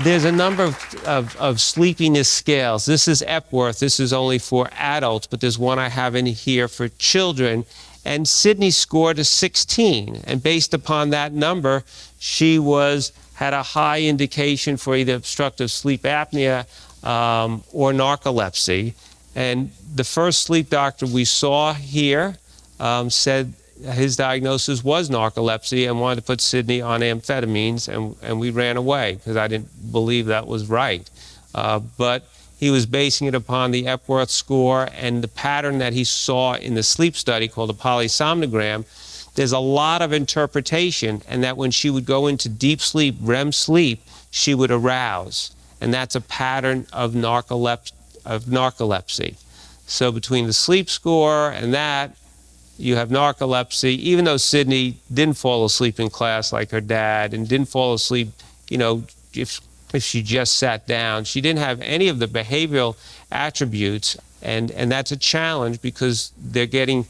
There's a number of sleepiness scales. This is Epworth. This is only for adults, but there's one I have in here for children. And Sydney scored a 16. And based upon that number, she had a high indication for either obstructive sleep apnea or narcolepsy. And the first sleep doctor we saw here said his diagnosis was narcolepsy and wanted to put Sydney on amphetamines, and we ran away because I didn't believe that was right. But he was basing it upon the Epworth score and the pattern that he saw in the sleep study called a polysomnogram. There's a lot of interpretation, and that when she would go into deep sleep, REM sleep, she would arouse. And that's a pattern of narcolepsy. So between the sleep score and that, you have narcolepsy, even though Sydney didn't fall asleep in class like her dad and didn't fall asleep, if she just sat down. She didn't have any of the behavioral attributes, and that's a challenge because they're getting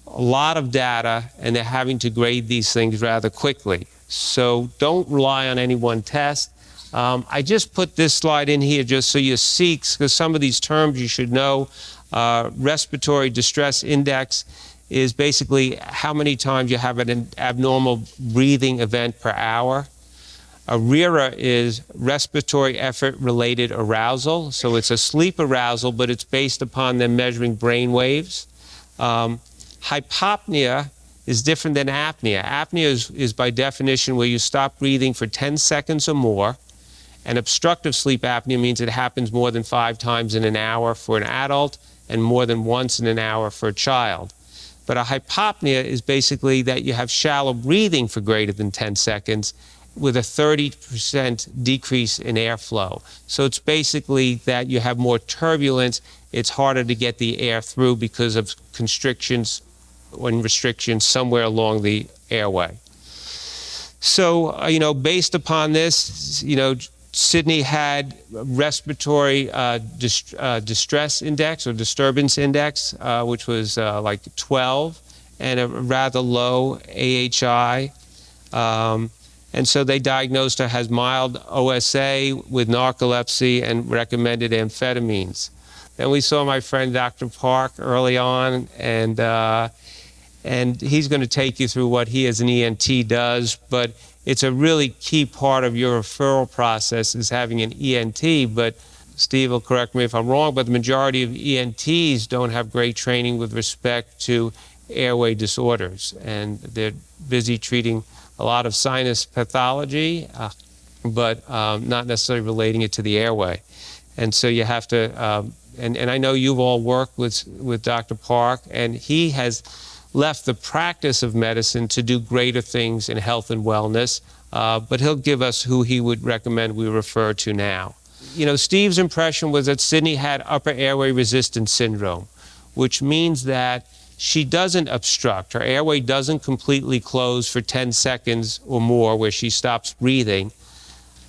a lot of data and they're having to grade these things rather quickly. So don't rely on any one test. I just put this slide in here just so you see, because some of these terms you should know. Respiratory distress index is basically how many times you have an abnormal breathing event per hour. A RERA is respiratory effort-related arousal. So it's a sleep arousal, but it's based upon them measuring brain waves. Hypopnea is different than apnea. Apnea is by definition where you stop breathing for 10 seconds or more. And obstructive sleep apnea means it happens more than 5 times in an hour for an adult and more than once in an hour for a child. But a hypopnea is basically that you have shallow breathing for greater than 10 seconds with a 30% decrease in airflow. So it's basically that you have more turbulence. It's harder to get the air through because of constrictions and restrictions somewhere along the airway. So, based upon this, Sydney had respiratory distress index or disturbance index, which was like 12, and a rather low AHI. And so they diagnosed her as mild OSA with narcolepsy and recommended amphetamines. Then we saw my friend Dr. Park early on, and he's going to take you through what he as an ENT does, but it's a really key part of your referral process is having an ENT, but Steve will correct me if I'm wrong, but the majority of ENTs don't have great training with respect to airway disorders, and they're busy treating a lot of sinus pathology, but not necessarily relating it to the airway. And so you have to, and I know you've all worked with Dr. Park, and he has left the practice of medicine to do greater things in health and wellness, but he'll give us who he would recommend we refer to now. Steve's impression was that Sydney had upper airway resistance syndrome, which means that she doesn't obstruct. Her airway doesn't completely close for 10 seconds or more where she stops breathing,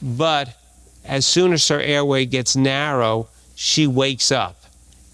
but as soon as her airway gets narrow, she wakes up.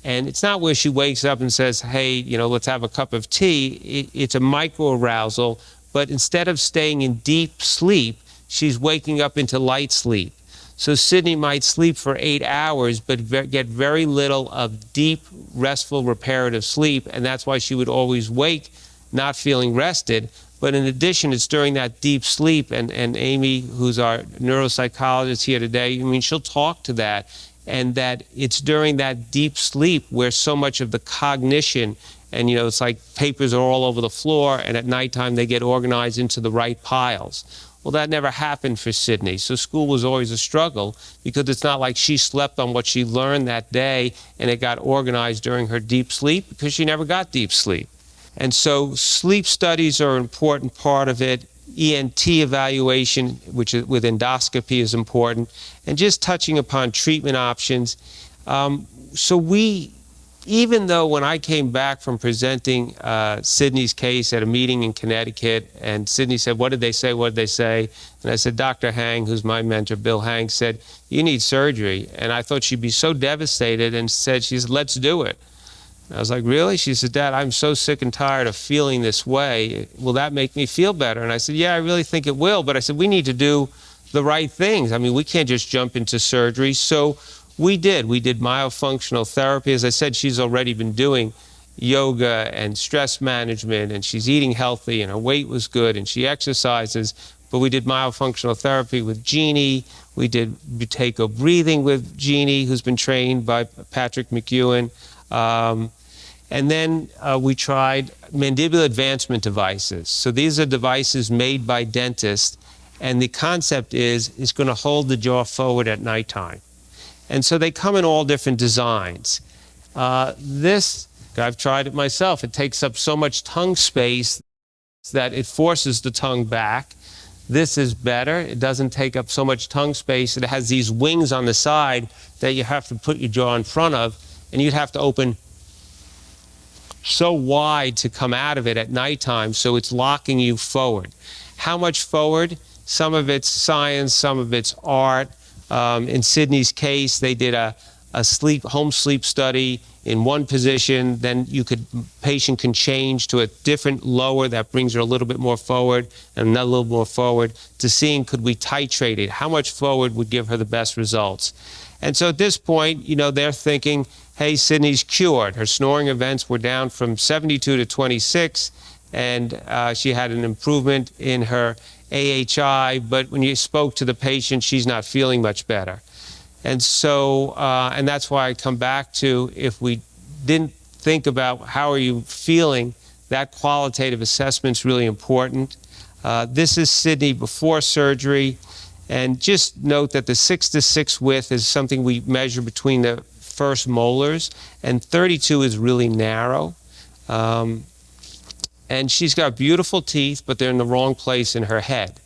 And it's not where she wakes up and says, hey, let's have a cup of tea. It's a micro-arousal, but instead of staying in deep sleep, she's waking up into light sleep. So Sydney might sleep for 8 hours, but get very little of deep, restful, reparative sleep, and that's why she would always wake not feeling rested. But in addition, it's during that deep sleep, and Amy, who's our neuropsychologist here today, she'll talk to that, and that it's during that deep sleep where so much of the cognition, and it's like papers are all over the floor, and at nighttime they get organized into the right piles. Well, that never happened for Sydney. So school was always a struggle because it's not like she slept on what she learned that day and it got organized during her deep sleep, because she never got deep sleep. And so sleep studies are an important part of it. ENT evaluation, which is with endoscopy, is important, and just touching upon treatment options. Even though when I came back from presenting Sydney's case at a meeting in Connecticut, and Sydney said, what did they say, what did they say? And I said, Dr. Hang, who's my mentor, Bill Hang, said, you need surgery. And I thought she'd be so devastated, and she said, let's do it. And I was like, really? She said, Dad, I'm so sick and tired of feeling this way. Will that make me feel better? And I said, yeah, I really think it will. But I said, we need to do the right things. I mean, we can't just jump into surgery. So we did myofunctional therapy. As I said, she's already been doing yoga and stress management, and she's eating healthy, and her weight was good, and she exercises. But we did myofunctional therapy with Jeannie. We did buteyko breathing with Jeannie, who's been trained by Patrick McEwen. And then we tried mandibular advancement devices. So these are devices made by dentists, and the concept is it's going to hold the jaw forward at nighttime. And so they come in all different designs. This, I've tried it myself. It takes up so much tongue space that it forces the tongue back. This is better. It doesn't take up so much tongue space. It has these wings on the side that you have to put your jaw in front of, and you'd have to open so wide to come out of it at nighttime, so it's locking you forward. How much forward? Some of it's science, some of it's art. In Sydney's case, they did a home sleep study in one position, then patient can change to a different lower that brings her a little bit more forward and another little more forward, to seeing could we titrate it, how much forward would give her the best results. And so at this point, they're thinking, hey, Sydney's cured. Her snoring events were down from 72 to 26, and she had an improvement in her AHI, but when you spoke to the patient, she's not feeling much better. And so, and that's why I come back to, if we didn't think about how are you feeling, that qualitative assessment's really important. This is Sydney before surgery. And just note that the 6 to 6 width is something we measure between the first molars, and 32 is really narrow. And she's got beautiful teeth, but they're in the wrong place in her head.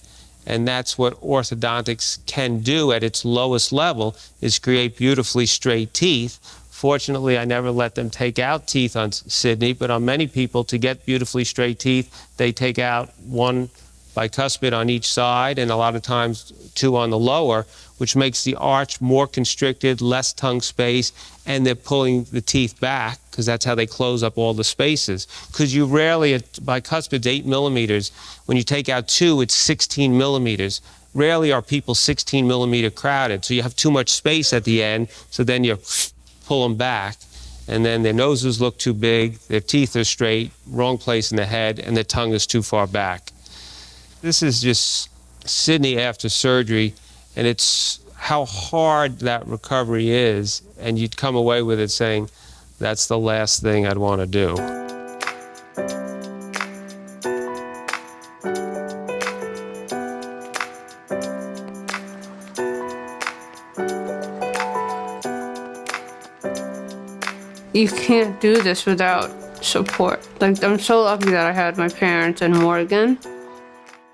And that's what orthodontics can do at its lowest level, is create beautifully straight teeth. Fortunately, I never let them take out teeth on Sydney, but on many people, to get beautifully straight teeth, they take out one bicuspid on each side, and a lot of times 2 on the lower, which makes the arch more constricted, less tongue space, and they're pulling the teeth back, because that's how they close up all the spaces. Because you rarely, bicuspid's 8 millimeters. When you take out 2, it's 16 millimeters. Rarely are people 16 millimeter crowded, so you have too much space at the end, so then you pull them back, and then their noses look too big, their teeth are straight, wrong place in the head, and their tongue is too far back. This is just Sydney after surgery, and it's how hard that recovery is, and you'd come away with it saying, that's the last thing I'd want to do. You can't do this without support. Like, I'm so lucky that I had my parents in Morgan.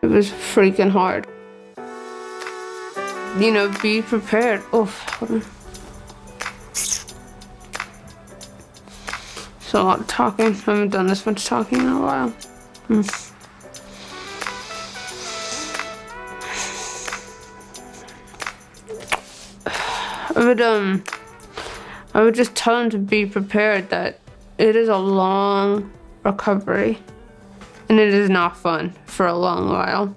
It was freaking hard. Be prepared. Oh, hold on. It's a lot of talking. I haven't done this much talking in a while. I would just tell them to be prepared, that it is a long recovery, and it is not fun for a long while.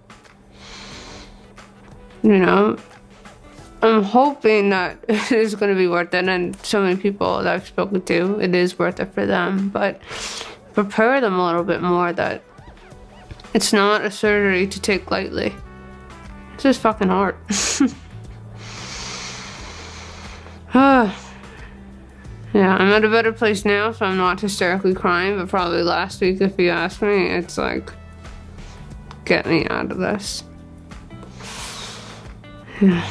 I'm hoping that it is going to be worth it, and so many people that I've spoken to, it is worth it for them, but prepare them a little bit more that it's not a surgery to take lightly. It's just fucking hard. Yeah, I'm at a better place now, so I'm not hysterically crying, but probably last week, if you ask me, it's like, get me out of this. Yeah.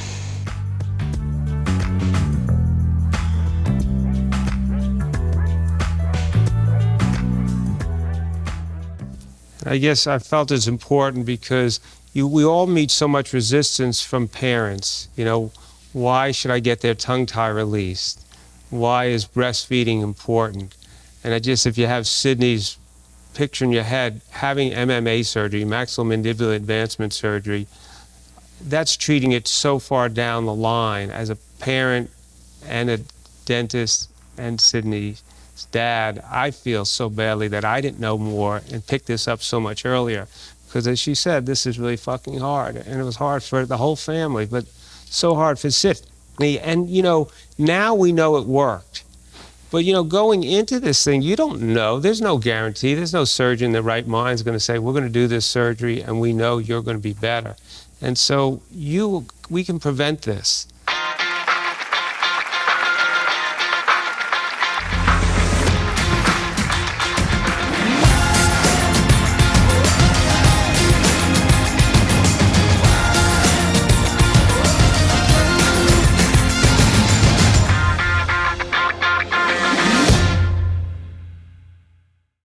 I guess I felt it's important because we all meet so much resistance from parents. Why should I get their tongue tie released? Why is breastfeeding important? And if you have Sydney's picture in your head, having MMA surgery, maxillomandibular advancement surgery, that's treating it so far down the line. As a parent and a dentist and Sydney's dad, I feel so badly that I didn't know more and picked this up so much earlier. because as she said, this is really fucking hard. And it was hard for the whole family, but so hard for Sydney. And, you know, now we know it worked. But, you know, going into this thing, you don't know. There's no guarantee. There's no surgeon in their right mind is going to say, we're going to do this surgery and we know you're going to be better. And so we can prevent this.